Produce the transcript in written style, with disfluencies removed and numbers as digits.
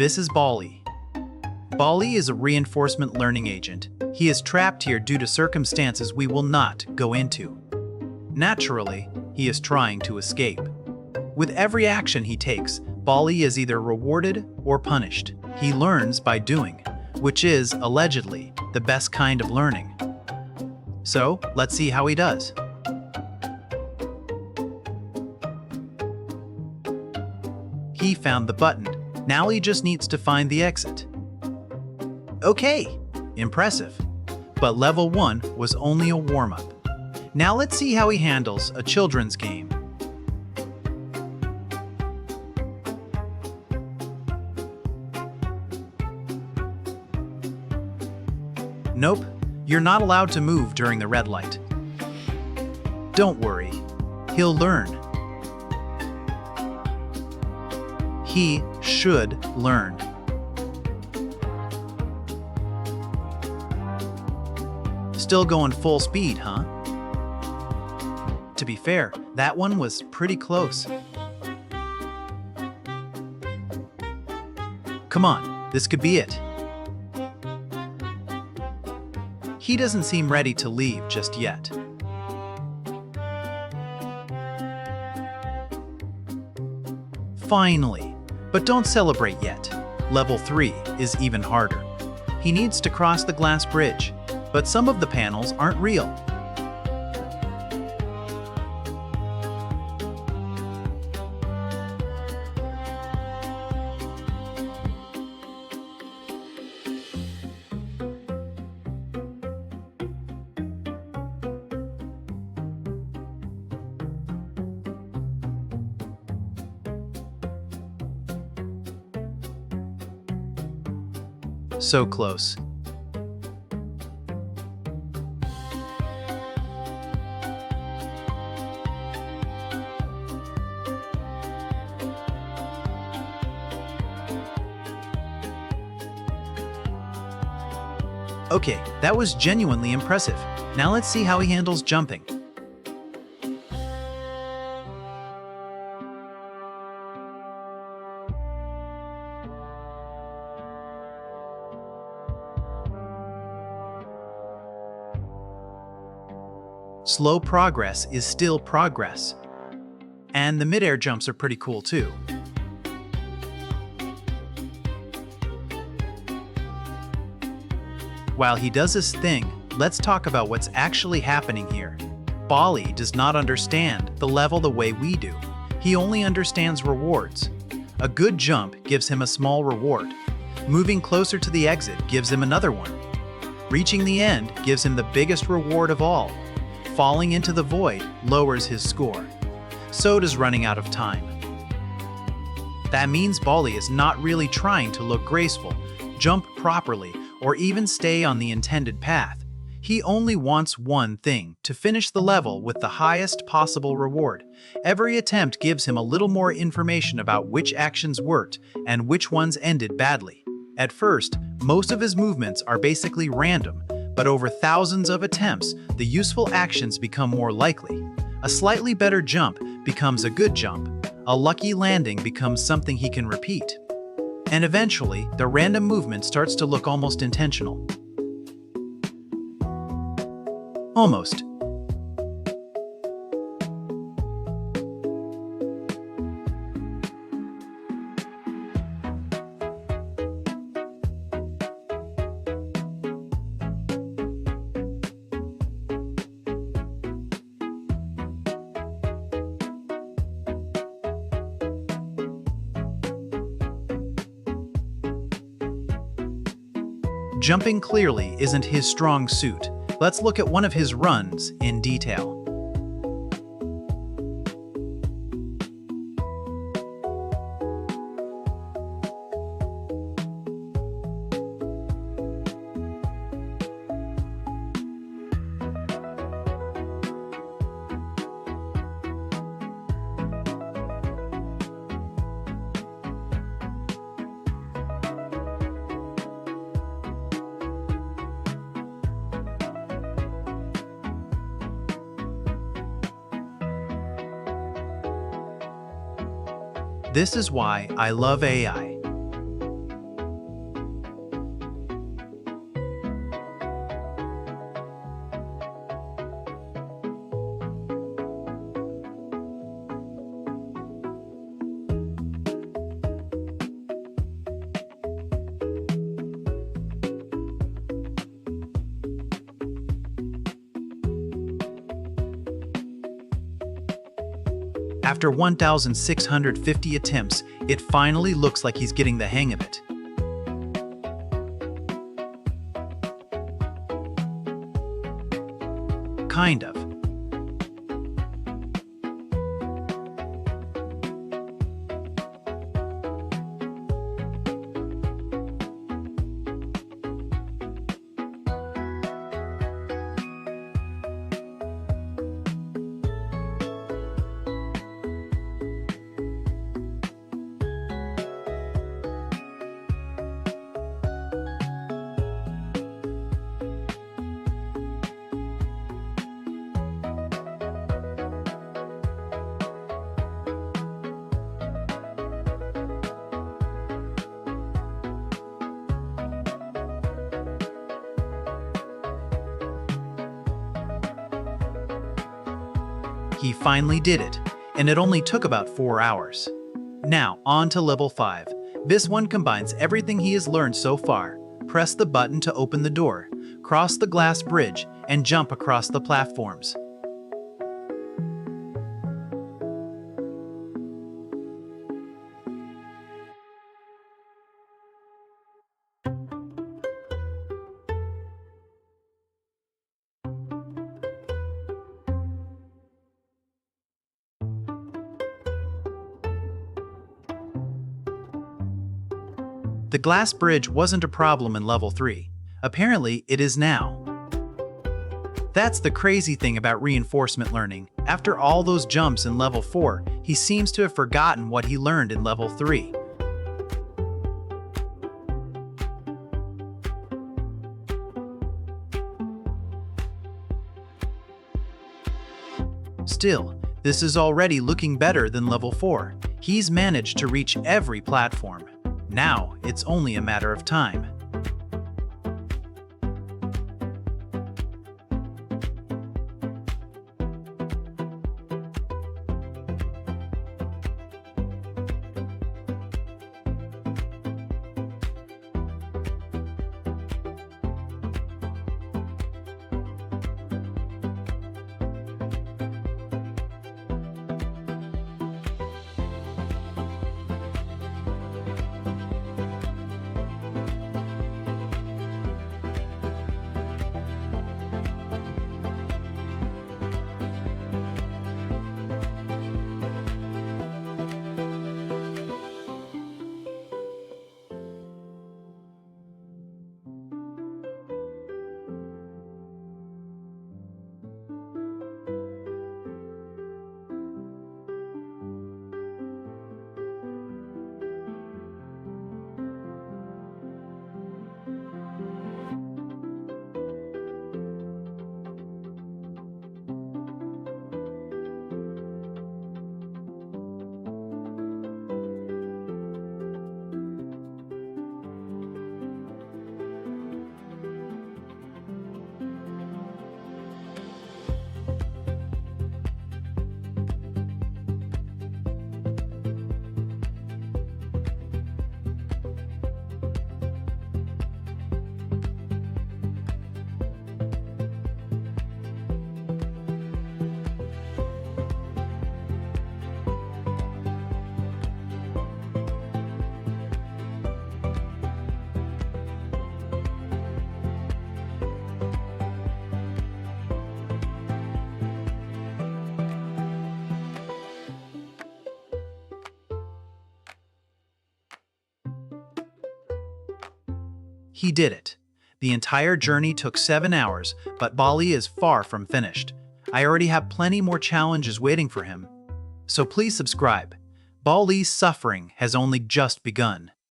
This is Bali. Bali is a reinforcement learning agent. He is trapped here due to circumstances we will not go into. Naturally, he is trying to escape. With every action he takes, Bali is either rewarded or punished. He learns by doing, which is, allegedly, the best kind of learning. So, let's see how he does. He found the button. Now he just needs to find the exit. Okay, impressive. But level 1 was only a warm-up. Now let's see how he handles a children's game. Nope, you're not allowed to move during the red light. Don't worry, he'll learn. He should learn. Still going full speed, huh? To be fair, that one was pretty close. Come on, this could be it. He doesn't seem ready to leave just yet. Finally. But don't celebrate yet. Level 3 is even harder. He needs to cross the glass bridge, but some of the panels aren't real. So close. Okay, that was genuinely impressive. Now let's see how he handles jumping. Slow progress is still progress. And the mid-air jumps are pretty cool too. While he does his thing, let's talk about what's actually happening here. Bali does not understand the level the way we do. He only understands rewards. A good jump gives him a small reward. Moving closer to the exit gives him another one. Reaching the end gives him the biggest reward of all. Falling into the void lowers his score. So does running out of time. That means Bali is not really trying to look graceful, jump properly, or even stay on the intended path. He only wants one thing: to finish the level with the highest possible reward. Every attempt gives him a little more information about which actions worked and which ones ended badly. At first, most of his movements are basically random, but over thousands of attempts, the useful actions become more likely. A slightly better jump becomes a good jump. A lucky landing becomes something he can repeat. And eventually, the random movement starts to look almost intentional. Almost. Jumping clearly isn't his strong suit. Let's look at one of his runs in detail. This is why I love AI. After 1,650 attempts, it finally looks like he's getting the hang of it. Kind of. He finally did it, and it only took about 4 hours. Now, on to level 5. This one combines everything he has learned so far. Press the button to open the door, cross the glass bridge, and jump across the platforms. The glass bridge wasn't a problem in level 3. Apparently, it is now. That's the crazy thing about reinforcement learning. After all those jumps in level 4, he seems to have forgotten what he learned in level 3. Still, this is already looking better than level 4. He's managed to reach every platform. Now, it's only a matter of time. He did it. The entire journey took 7 hours, but Bali is far from finished. I already have plenty more challenges waiting for him. So please subscribe. Bali's suffering has only just begun.